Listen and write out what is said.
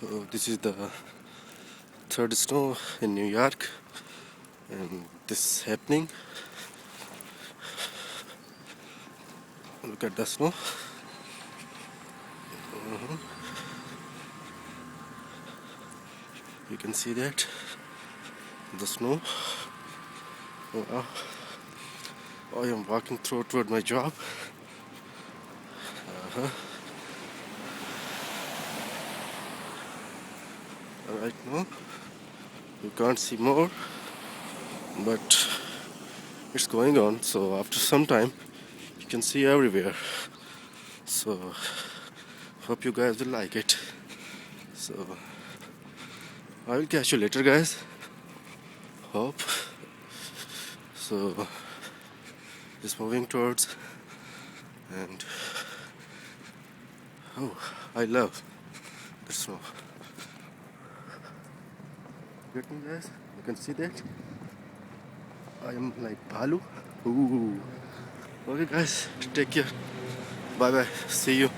This is the third snow in New York, and this is happening. Look at the snow. You can see that the snow. Wow. I am walking toward my job. Right now, you can't see more, but it's going on. So after some time, you can see everywhere. So hope you guys will like it. So I will catch you later, guys. Hope. So just moving towards, and oh, I love the snow. Get me, guys? You can see that. I am like Balu. Ooh. Okay, guys. Take care. Bye bye. See you.